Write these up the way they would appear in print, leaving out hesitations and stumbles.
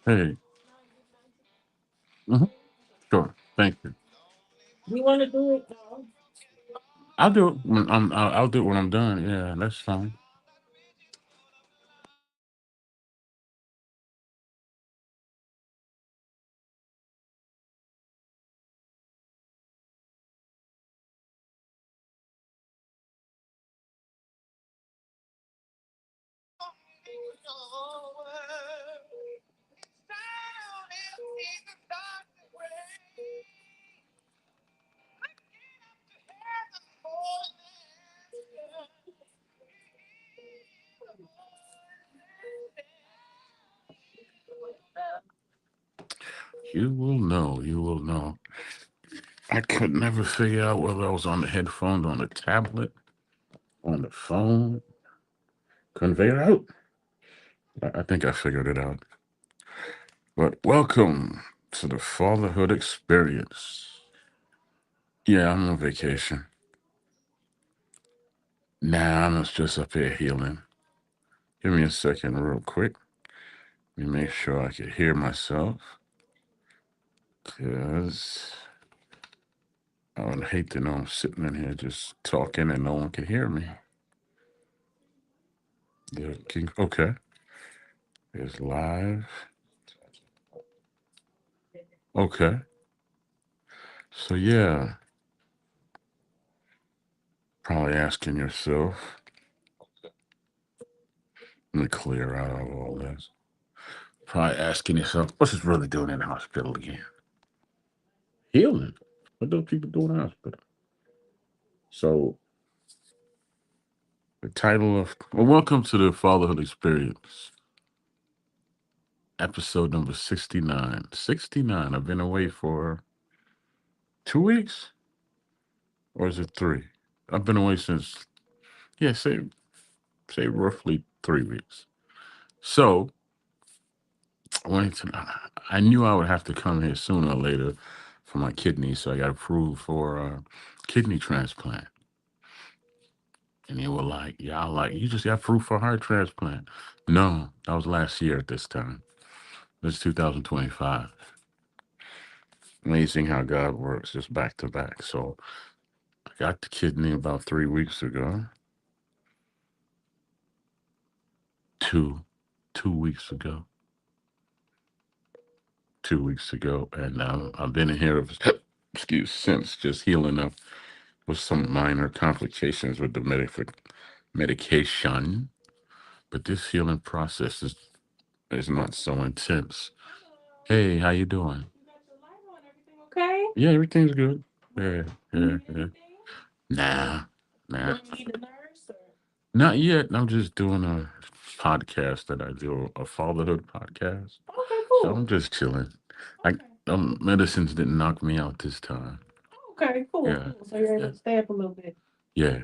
Hey, hmm sure. Thank you. You want to do it? I'll do it when I'll do it when I'm done. Yeah, that's fine. You will know. You will know. I could never figure out whether I was on the headphones, on the tablet, on the phone. Couldn't figure it out. I think I figured it out. But welcome to the Fatherhood Experience. Yeah, I'm on vacation. Nah, I'm just up here healing. Give me a second, real quick. Let me make sure I can hear myself. Because I would hate to know I'm sitting in here just talking and no one can hear me. Okay, it's live. Okay, so yeah, probably asking yourself, let me clear out of all this. Probably asking yourself, what's this really doing in the hospital again? Healing. What do people do in the hospital? So, the title of, well, welcome to the Fatherhood Experience, episode number 69. 69. I've been away for 2 weeks, or is it three? I've been away since, yeah, say roughly 3 weeks. So, I wanted to, I knew I would have to come here sooner or later for my kidneys, so I got approved for a kidney transplant. And they were like, y'all like, you just got approved for a heart transplant. No, that was last year at this time. It's 2025. Amazing how God works, just back to back. So I got the kidney about 3 weeks ago. Two, 2 weeks ago. 2 weeks ago. And I've been in here, excuse, since just healing up with some minor complications with the medication. But this healing process is not so intense. Hey, how you doing? Okay. Yeah, everything's good. Yeah, You need yeah. anything? Nah, nah. Do you need a nurse? Not yet. I'm just doing a podcast that I do, a fatherhood podcast. Okay, So cool. I'm just chilling. Like, Okay. medicines didn't knock me out this time. Okay, cool, Yeah, cool. So you're able yeah, to stay up a little bit. yeah,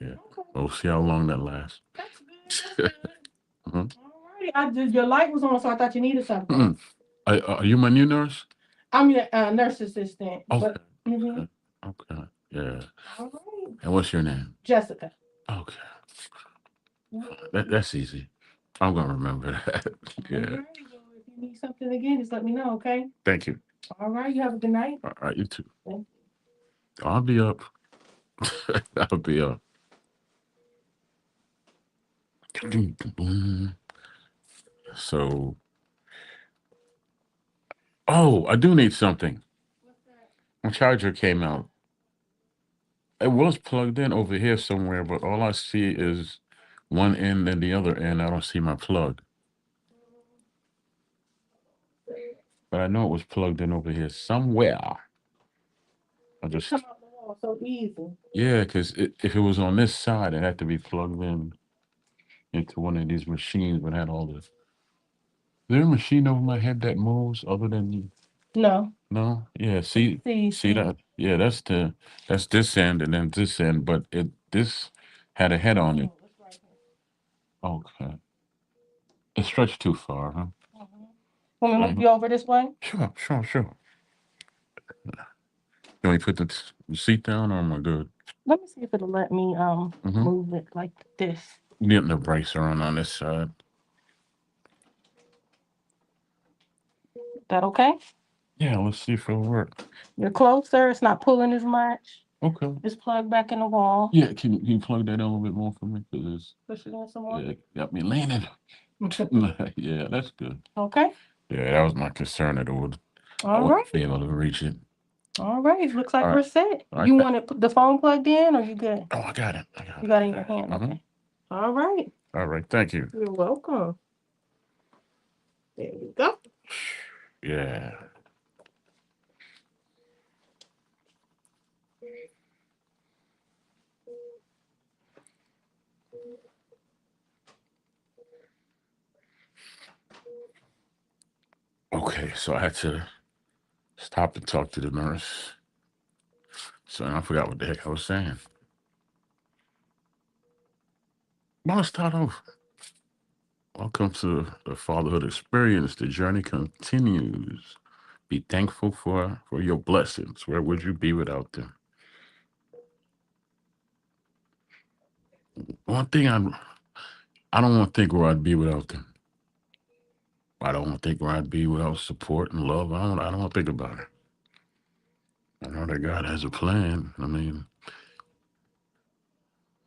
yeah. Okay. We'll see how long that lasts. That's good. That's good. Mhm. All righty. I just your light was on, so I thought you needed something. Mm-mm. Are you my new nurse? I'm your nurse assistant, Okay, but mm-hmm. okay, okay. Yeah. All right. And what's your name? Jessica. Okay, Mhm. that's easy. I'm gonna remember that. All Yeah. righty. Well, if you need something again, just let me know, okay? Thank you. All right. You have a good night. All right, you too. Thank I'll be up. I'll be up. So, oh, I do need something. you. What's that? My charger came out. It was plugged in over here somewhere, but all I see is one end and the other end. I don't see my plug. But I know it was plugged in over here somewhere. I It come just, out the wall so easy. yeah, because if it was on this side, it had to be plugged in into one of these machines that had all this. Is there a machine over my head that moves other than, No. no? Yeah, It's see easy. that? Yeah, that's this end and then this end, but this had a head on it. No, it's right here. Okay. It stretched too far, huh? Mm-hmm. Want me to move Mhm. you over this way? Sure. Can we put the seat down or am I good? Let me see if it'll let me Mm-hmm. move it like this. Getting the brakes are on this side. That okay? Yeah, let's see if it'll work. You're closer. It's not pulling as much. Okay. It's plugged back in the wall. Yeah, can you plug that in a little bit more for me? Because Push it in some more. it got me leaning. Yeah, that's good. Okay. Yeah, that was my concern that I All right. wouldn't be able to reach it. All right. Looks like All we're right. set. All right. You want the phone plugged in or you good? Oh, I got it. I got You it. got it in your hand. Mm-hmm. Okay. All right. All right. Thank you. You're welcome. There you go. Yeah. Okay. So I had to stop and talk to the nurse. So I forgot what the heck I was saying. Well, let's start off. Welcome to the Fatherhood Experience. The journey continues. Be thankful for your blessings. Where would you be without them? One thing I don't want to think where I'd be without them. I don't want to think where I'd be without support and love. I don't want to think about it. I know that God has a plan. I mean,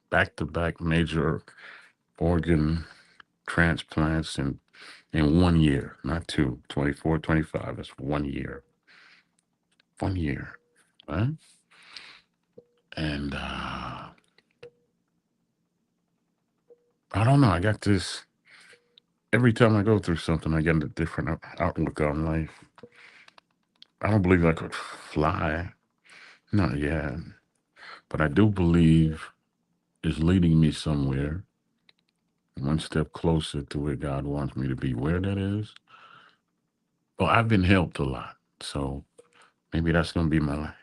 back to back major organ transplants in 1 year, not two, 24, 25. That's 1 year. 1 year. Right? And I don't know. I got this every time I go through something, I get a different outlook on life. I don't believe I could fly. Not yet. But I do believe it's leading me somewhere, one step closer to where God wants me to be. Where that is, well, I've been helped a lot. So maybe that's going to be my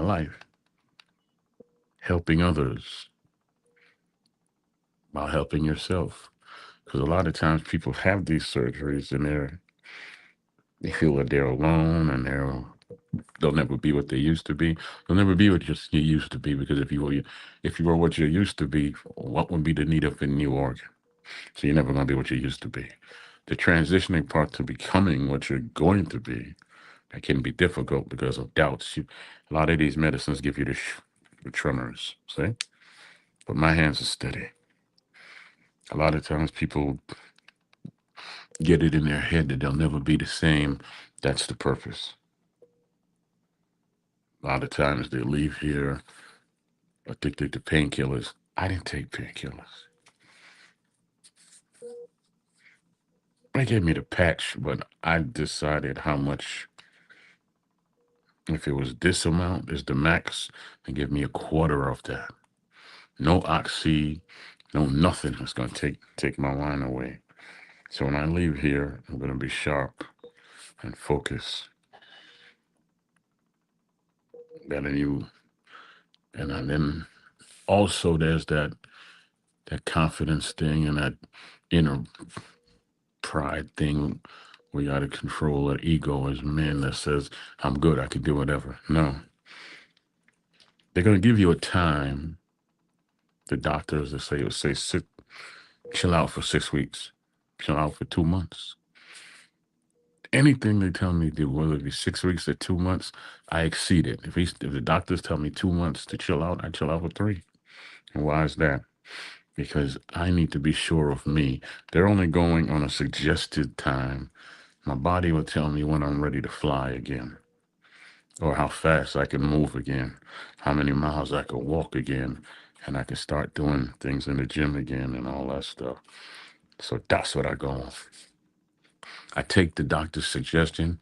life, helping others while helping yourself. Because a lot of times people have these surgeries and they feel that they're alone and they'll never be what they used to be. They'll never be what you used to be because if you were what you used to be, what would be the need of a new organ? So you're never going to be what you used to be. The transitioning part to becoming what you're going to be, that can be difficult because of doubts. A lot of these medicines give you the tremors, see? But my hands are steady. A lot of times people get it in their head that they'll never be the same. That's the purpose. A lot of times they leave here addicted to painkillers. I didn't take painkillers. They gave me the patch, but I decided how much. If it was this amount is the max, then give me a quarter of that. No oxy, no nothing that's gonna take my line away. So when I leave here, I'm gonna be sharp and focused. That you and then also there's that confidence thing and that inner pride thing. We got to control our ego as men that says, I'm good, I can do whatever. No. They're going to give you a time. The doctors that say, sit, chill out for 6 weeks, chill out for 2 months. Anything they tell me to do, whether it be 6 weeks or 2 months, I exceed it. If the doctors tell me 2 months to chill out, I chill out for three. And why is that? Because I need to be sure of me. They're only going on a suggested time. My body will tell me when I'm ready to fly again, or how fast I can move again, how many miles I can walk again, and I can start doing things in the gym again and all that stuff. So that's what I go on. I take the doctor's suggestion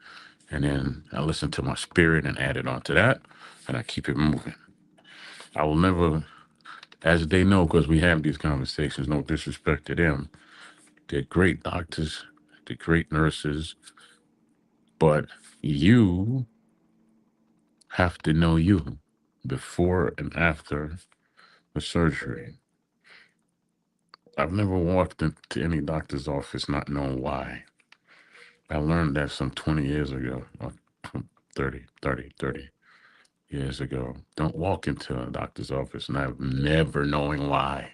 and then I listen to my spirit and add it onto that and I keep it moving. I will never, as they know, because we have these conversations, no disrespect to them. They're great doctors, they're great nurses, but you have to know you before and after the surgery. I've never walked into any doctor's office not knowing why. I learned that some 20 years ago, or 30 years ago. Don't walk into a doctor's office not never knowing why.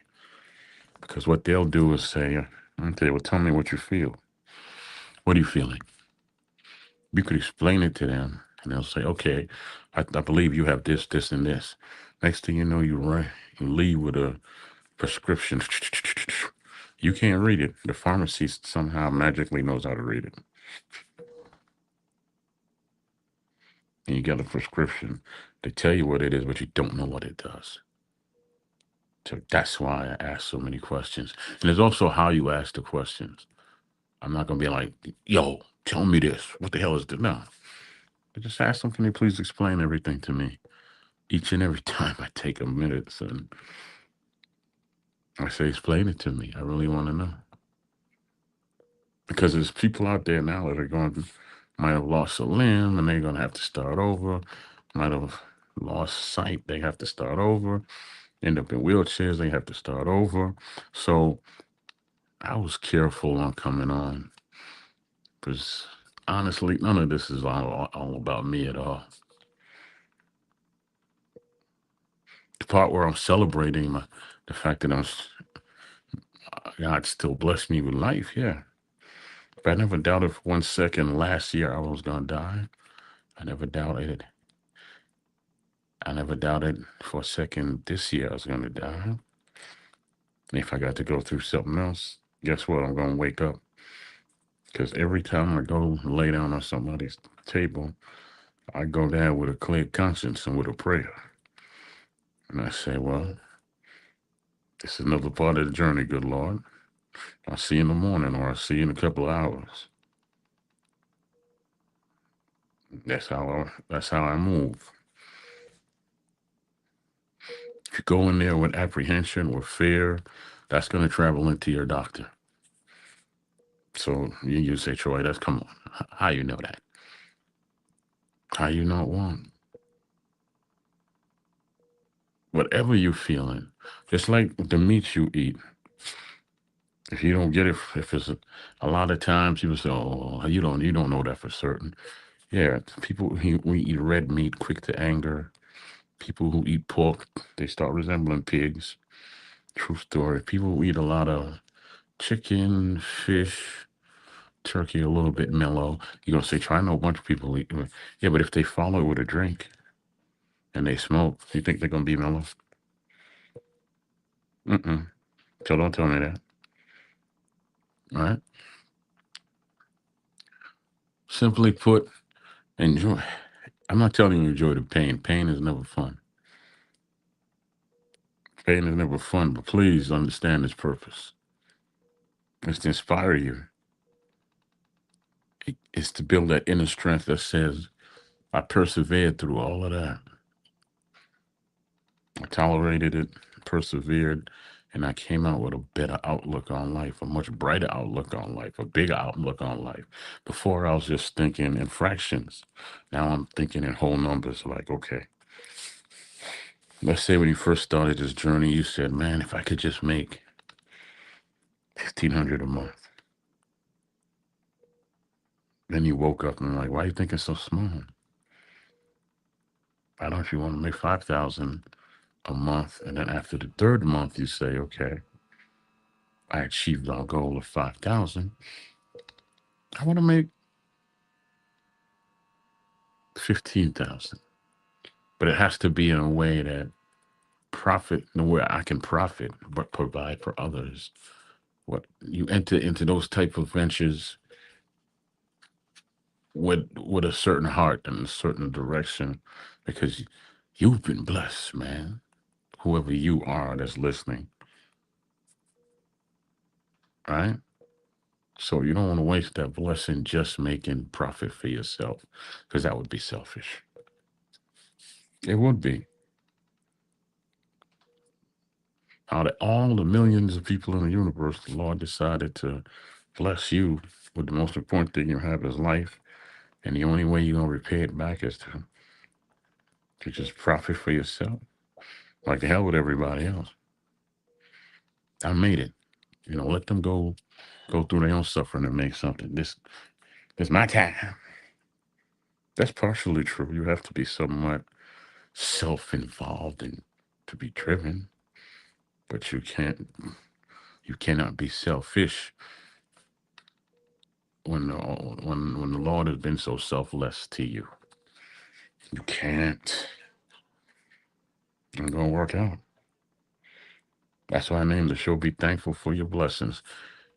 Because what they'll do is say, okay, well, tell me what you feel. What are you feeling? You could explain it to them, and they'll say, "Okay, I believe you have this, this, and this." Next thing you know, you leave with a prescription. You can't read it. The pharmacy somehow magically knows how to read it, and you get a prescription. They tell you what it is, but you don't know what it does. So that's why I ask so many questions. And there's also how you ask the questions. I'm not gonna be like, "Yo, tell me this. What the hell is this?" No, I just ask them, "Can you please explain everything to me?" Each and every time I take a minute and I say, "Explain it to me. I really want to know." Because there's people out there now that are going might have lost a limb and they're gonna have to start over. Might have lost sight, they have to start over. End up in wheelchairs, they have to start over. So I was careful on coming on because honestly, none of this is all about me at all. The part where I'm celebrating the fact that God still blessed me with life, yeah. If I never doubted for 1 second last year I was gonna die. I never doubted I never doubted for a second this year I was gonna die. And if I got to go through something else, guess what? I'm gonna wake up. Because every time I go lay down on somebody's table, I go down with a clear conscience and with a prayer. And I say, well, this is another part of the journey, good Lord. I'll see you in the morning or I'll see you in a couple of hours. That's how I move. If you go in there with apprehension or fear, that's gonna travel into your doctor. So you say, Troy, that's come on. How you know that? How you not want? Whatever you feeling, just like the meat you eat. If you don't get it, if it's a lot of times people say, "Oh, you don't know that for certain." Yeah, people who eat red meat quick to anger. People who eat pork, they start resembling pigs. True story. People who eat a lot of chicken, fish, turkey, a little bit mellow. You're gonna say, "Try." I know a bunch of people eat. Yeah, but if they follow it with a drink and they smoke, you think they're gonna be mellow? Mm-mm. So don't tell me that. All right. Simply put, enjoy. I'm not telling you enjoy the pain. Pain is never fun. Pain is never fun, but please understand its purpose. It's to inspire you. It's to build that inner strength that says, I persevered through all of that. I tolerated it, persevered, and I came out with a better outlook on life, a much brighter outlook on life, a bigger outlook on life. Before I was just thinking in fractions. Now I'm thinking in whole numbers. Like, okay, let's say when you first started this journey, you said, man, if I could just make 1,500 a month. Then you woke up and like, why are you thinking so small? Why don't you want to make 5,000 a month? And then after the third month, you say, okay, I achieved our goal of 5,000. I want to make 15,000. But it has to be in a way that in a way I can profit, but provide for others. What you enter into those type of ventures with a certain heart and a certain direction, because you've been blessed, man. Whoever you are that's listening, right? So you don't want to waste that blessing just making profit for yourself, because that would be selfish. It would be. Out of all the millions of people in the universe, the Lord decided to bless you with the most important thing you have is life. And the only way you're gonna repay it back is to just profit for yourself. Like the hell with everybody else. I made it. Let them go through their own suffering and make something. This my time. That's partially true. You have to be somewhat self-involved and to be driven, but you cannot be selfish when the Lord has been so selfless to you, you can't. I'm gonna work out. That's why I named the show "Be Thankful for Your Blessings."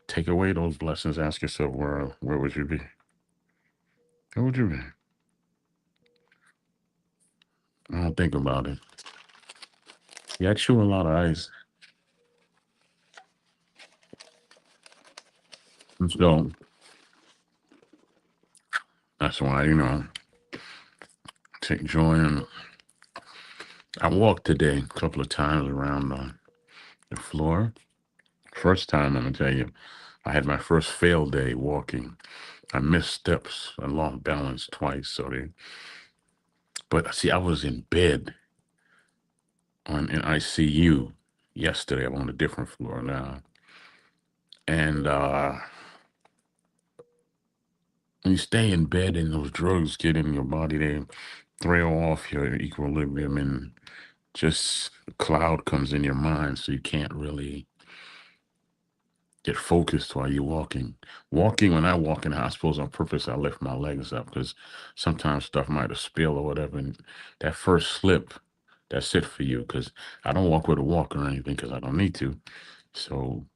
Take away those blessings. Ask yourself, where would you be? Where would you be? I don't think about it. Yeah, I chew a lot of ice. So that's why, take joy in. I walked today a couple of times around the floor. First time, I'm gonna tell you, I had my first fail day walking. I missed steps. I lost balance twice. But see, I was in bed in ICU yesterday. I'm on a different floor now, and when you stay in bed and those drugs get in your body, they throw off your equilibrium, and just a cloud comes in your mind, so you can't really get focused while you're walking. Walking, when I walk in hospitals on purpose, I lift my legs up because sometimes stuff might have spilled or whatever. And that first slip, that's it for you. Because I don't walk with a walker or anything because I don't need to. So,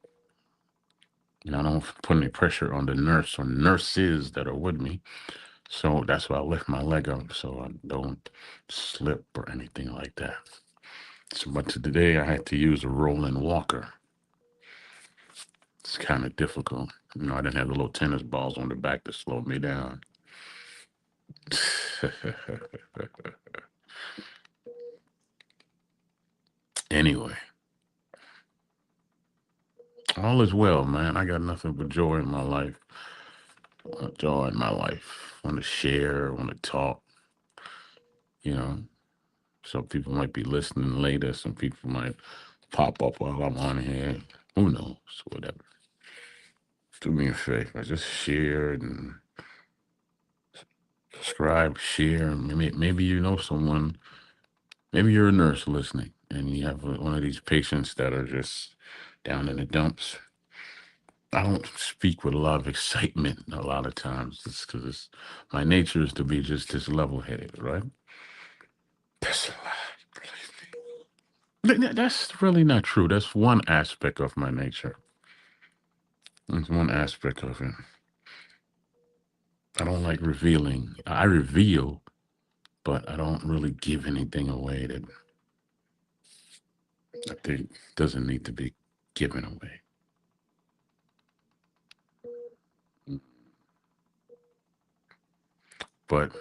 I don't put any pressure on the nurse or nurses that are with me. So that's why I lift my leg up so I don't slip or anything like that. So, but today I had to use a rolling walker. It's kind of difficult. I didn't have the little tennis balls on the back to slow me down. Anyway, all is well, man. I got nothing but joy in my life. Joy in my life. Want to share, want to talk. You know, some people might be listening later. Some people might pop up while I'm on here. Who knows? Whatever. Do me a favor. Just share and subscribe, share. Maybe you know someone. Maybe you're a nurse listening and you have one of these patients that are just down in the dumps. I don't speak with a lot of excitement a lot of times. It's because my nature is to be just this level headed, right? That's a lie. That's really not true. That's one aspect of my nature. That's one aspect of it. I don't like revealing. I reveal, but I don't really give anything away that I think doesn't need to be given away. But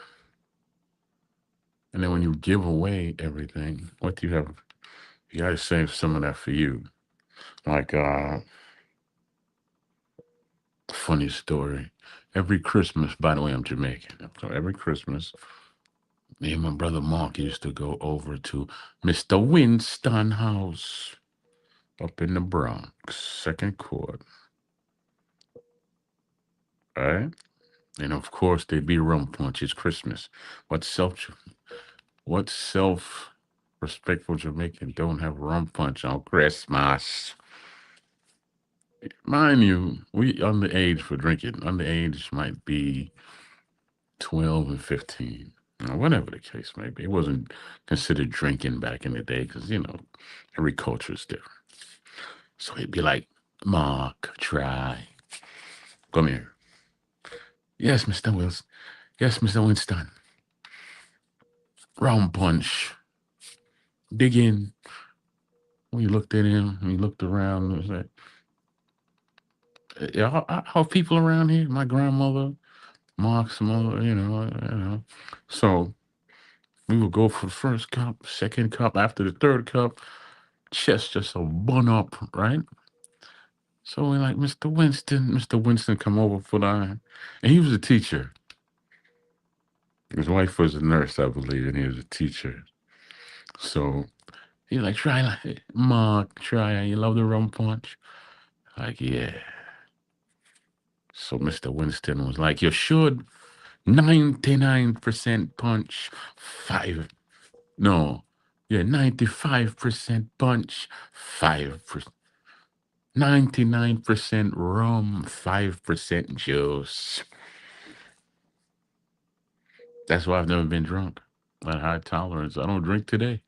and then when you give away everything, what do you have? You got to save some of that for you. Like, funny story. Every Christmas, by the way, I'm Jamaican. So every Christmas, me and my brother Mark used to go over to Mr. Winston house up in the Bronx, second court. Right? And of course, they be rum punch. It's Christmas. What self, what self respectful Jamaican don't have rum punch on Christmas? Mind you, we underage for drinking. Underage might be 12 and 15, whatever the case may be. It wasn't considered drinking back in the day because, every culture is different. So he'd be like, Mark, try. Come here. Yes, Mr. Wills. Yes, Mr. Winston. Round punch. Dig in. We looked at him. We looked around. And was like, yeah, how people around here? My grandmother, Mark's mother, So we would go for the first cup, second cup. After the third cup, chest just a bun up, right? So we like Mr. Winston. Mr. Winston come over for the, and he was a teacher. His wife was a nurse, I believe, and he was a teacher. So he's like, try like Mark, try. You love the rum punch? Like, yeah. So Mr. Winston was like, you should. 99% punch, five. No, yeah, 95% punch, 5%. 99% rum, 5% juice. That's why I've never been drunk. At high tolerance. I don't drink today.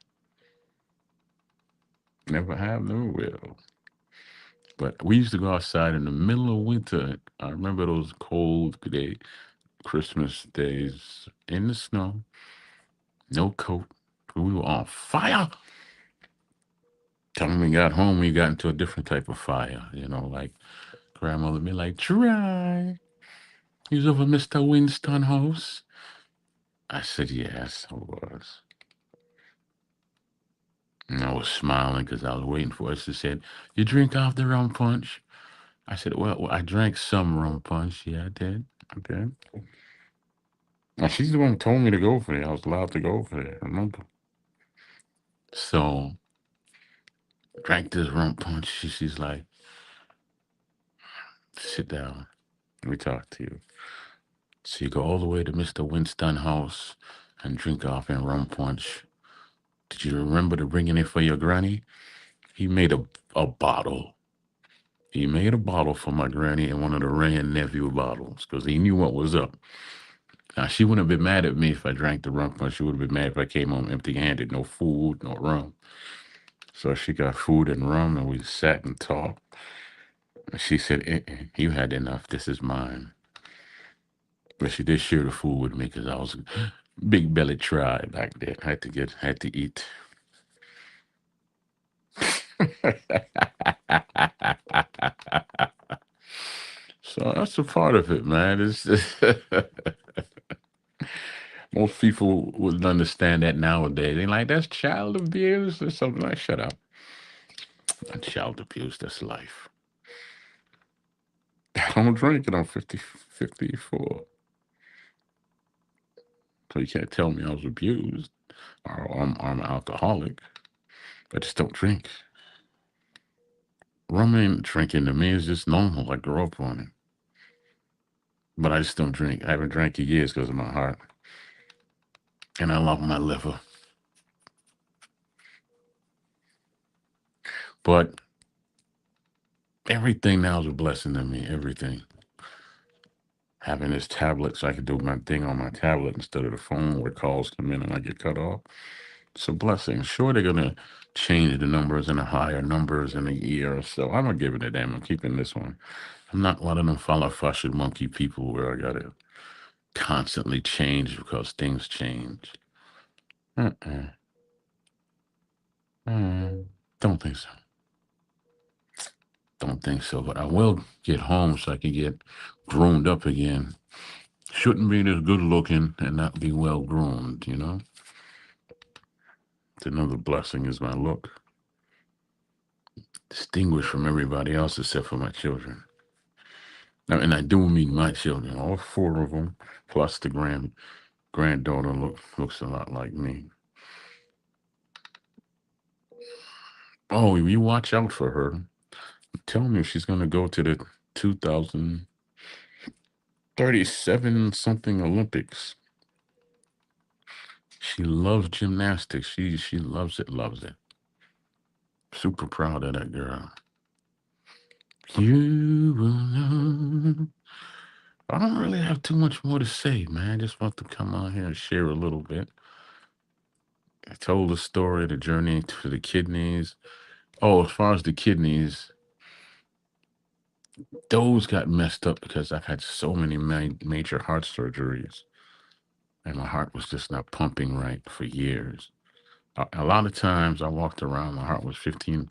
Never have, never will. But we used to go outside in the middle of winter. I remember those cold day, Christmas days in the snow, no coat. We were on fire. Time we got home, we got into a different type of fire. Like grandmother be like, try. He's over Mr. Winston house. I said, yes, I was. And I was smiling because I was waiting for us to say, you drink off the rum punch? I said, well, I drank some rum punch. Yeah, I did. I did. And she's the one who told me to go for it. I was allowed to go for it, remember? So, drank this rum punch. She's like, sit down. Let me talk to you. So you go all the way to Mr. Winston house and drink off in rum punch. Did you remember to bring in it for your granny? He made a bottle. He made a bottle for my granny and one of the Rand nephew bottles because he knew what was up. Now she wouldn't have been mad at me if I drank the rum punch. She would have been mad if I came home empty-handed, no food, no rum. So she got food and rum, and we sat and talked. And she said, "You had enough. This is mine." But she did share the food with me because I was a big belly tribe back then. Had to eat. So that's a part of it, man. It's just most people wouldn't understand that nowadays. They like that's child abuse or something. Like, shut up. Not child abuse. That's life. I don't drink it. I'm 54. So you can't tell me I was abused or I'm an alcoholic. I just don't drink. Rum ain't drinking to me. It's just normal. I grew up on it. But I just don't drink. I haven't drank in years because of my heart. And I love my liver. But everything now is a blessing to me. Everything. Having this tablet so I can do my thing on my tablet instead of the phone where calls come in and I get cut off. It's a blessing. Sure, they're going to change the numbers and the higher numbers in a year or so. I'm not giving a damn. I'm keeping this one. I'm not one of them follow fashion monkey people where I got to constantly change because things change. Uh-uh. Don't think so. Don't think so. But I will get home so I can get groomed up again. Shouldn't be this good looking and not be well groomed. It's another blessing is my look. Distinguished from everybody else except for my children. Now, and I do mean my children, all four of them, plus the granddaughter looks a lot like me. Oh, you watch out for her. Tell me she's gonna go to the 2037 something Olympics. She loves gymnastics. She loves it, loves it. Super proud of that girl. You will know. I don't really have too much more to say, man. I just want to come on here and share a little bit. I told the story, the journey to the kidneys. Oh, as far as the kidneys, those got messed up because I've had so many major heart surgeries, and my heart was just not pumping right for years. A lot of times I walked around, my heart was 15,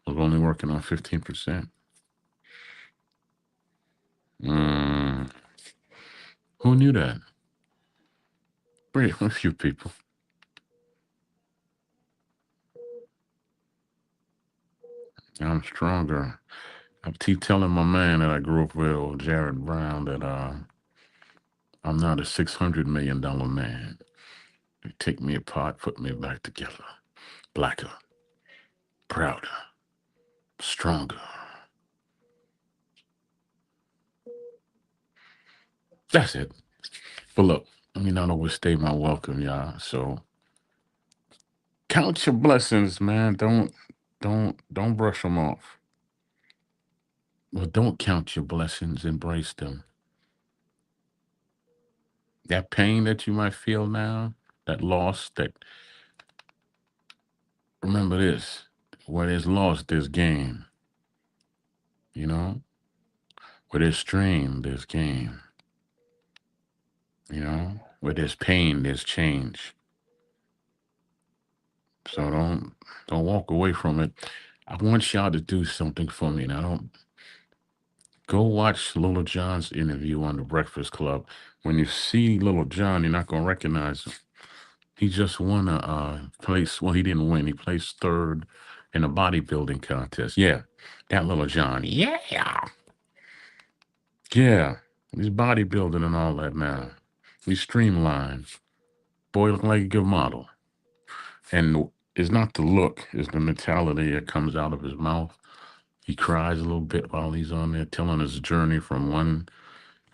was only working on 15%. Mm, who knew that? Pretty a few people. I'm stronger. I keep telling my man that I grew up with, old Jared Brown, that I'm not a $600 million man. They take me apart, put me back together. Blacker, prouder, stronger. That's it. But look, let me not overstay my welcome, y'all. So count your blessings, man. Don't brush them off. Well, don't count your blessings. Embrace them. That pain that you might feel now, that loss, that remember this: where there's loss, there's gain. You know, where there's strain, there's gain. You know, where there's pain, there's change. So don't walk away from it. I want y'all to do something for me. Now, don't go watch Little John's interview on the Breakfast Club. When you see Little John, you're not gonna recognize him. He just won a place. Well, he didn't win. He placed third in a bodybuilding contest. Yeah, that Little John. Yeah, yeah. He's bodybuilding and all that now. He's streamlined. Boy, look like a good model. And it's not the look; it's the mentality that comes out of his mouth. He cries a little bit while he's on there telling his journey from one,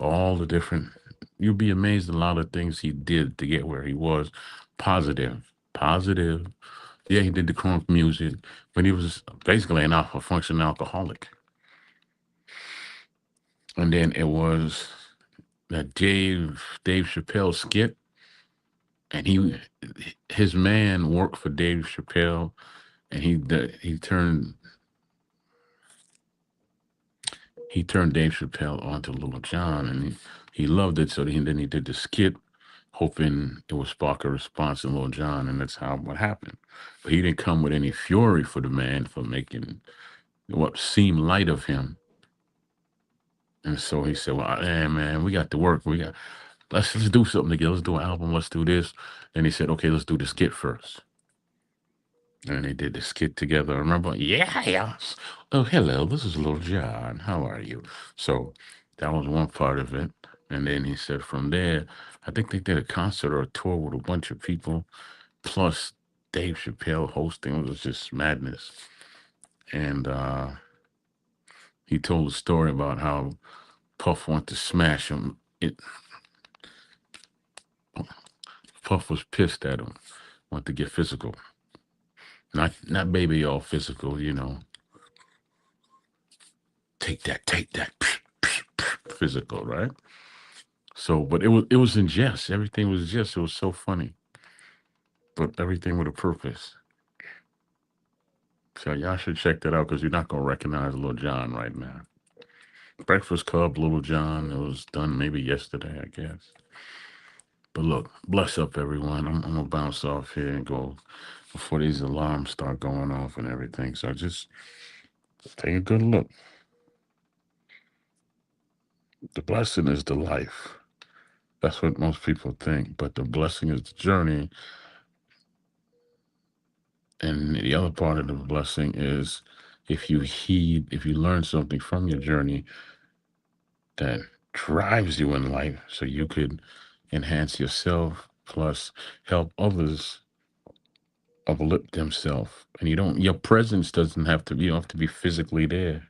all the different. You'll be amazed at a lot of things he did to get where he was. Positive, positive. Yeah, he did the crunk music, but he was basically an alpha function alcoholic. And then it was that Dave Chappelle skit, and his man worked for Dave Chappelle, and he turned Dave Chappelle onto Little John, and he loved it. So then he did the skit, hoping it would spark a response in Little John, and that's how what happened. But he didn't come with any fury for the man for making what seemed light of him. And so he said, "Well, hey, man, we got to work. Let's do something together. Let's do an album. Let's do this." And he said, "Okay, let's do the skit first." And they did the skit together. I remember, yeah, yes. Oh, hello, this is Little John. How are you? So that was one part of it. And then he said from there, I think they did a concert or a tour with a bunch of people, plus Dave Chappelle hosting. It was just madness. And he told a story about how Puff wanted to smash him. Puff was pissed at him, wanted to get physical. Not baby all physical, take that, physical, right? So, but it was in jest. Everything was just. It was so funny, but everything with a purpose. So y'all should check that out because you're not gonna recognize Little John right now. Breakfast Club, Little John. It was done maybe yesterday, I guess. But look, bless up everyone. I'm gonna bounce off here and go before these alarms start going off and everything. So just take a good look. The blessing is the life. That's what most people think. But the blessing is the journey. And the other part of the blessing is if you learn something from your journey that drives you in life so you could enhance yourself plus help others uplift themselves. And your presence doesn't have to be, you don't have to be physically there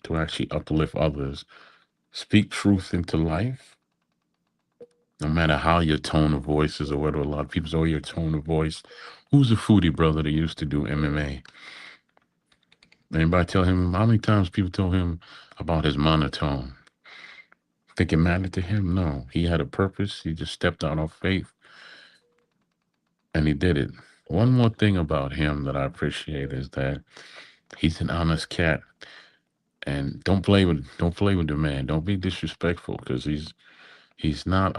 to actually uplift others. Speak truth into life, no matter how your tone of voice is or whether a lot of people say, oh, your tone of voice. Who's the foodie brother that used to do MMA? Anybody tell him how many times people told him about his monotone? Think it mattered to him? No. He had a purpose. He just stepped out on faith and he did it. One more thing about him that I appreciate is that he's an honest cat. And don't play with the man. Don't be disrespectful because he's not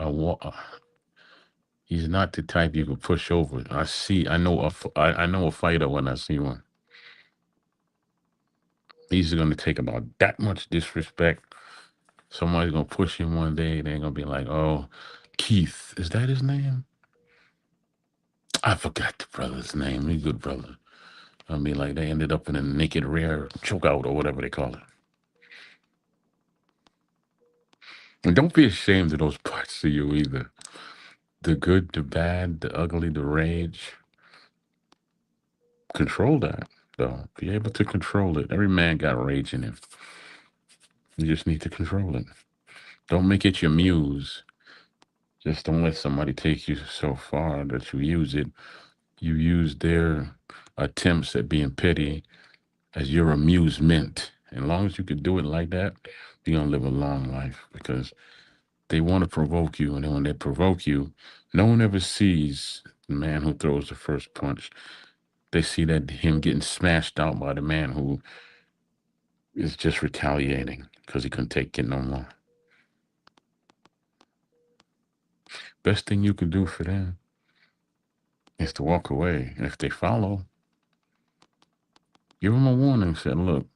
he's not the type you can push over. I know a fighter when I see one. He's going to take about that much disrespect. Somebody's gonna push him one day. They're gonna be like, "Oh, Keith, is that his name? I forgot the brother's name. He's a good brother." I mean, like they ended up in a naked rare chokeout or whatever they call it. And don't be ashamed of those parts of you either. The good, the bad, the ugly, the rage. Control that, though. Be able to control it. Every man got rage in him. You just need to control it. Don't make it your muse. Just don't let somebody take you so far that you use it. You use their attempts at being petty as your amusement. And as long as you can do it like that, you're gonna live a long life because They want to provoke you, and then when they provoke you, no one ever sees the man who throws the first punch. They see that him getting smashed out by the man who is just retaliating because he couldn't take it no more. Best thing you can do for them is to walk away. And if they follow, give them a warning. Say, look,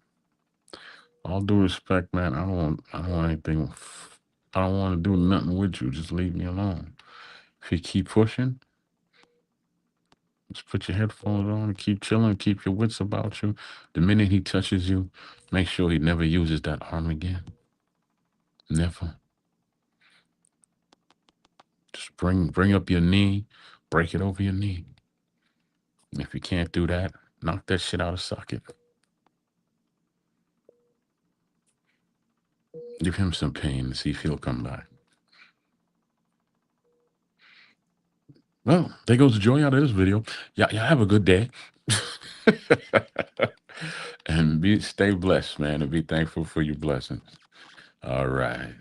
all due respect, man, I don't want anything. I don't want to do nothing with you. Just leave me alone. If you keep pushing, just put your headphones on and keep chilling. Keep your wits about you. The minute he touches you, make sure he never uses that arm again. Never. Just bring up your knee, break it over your knee. And if you can't do that, knock that shit out of socket. Give him some pain and see if he'll come back. Well, there goes the joy out of this video. Y'all have a good day. And stay blessed, man, and be thankful for your blessings. All right.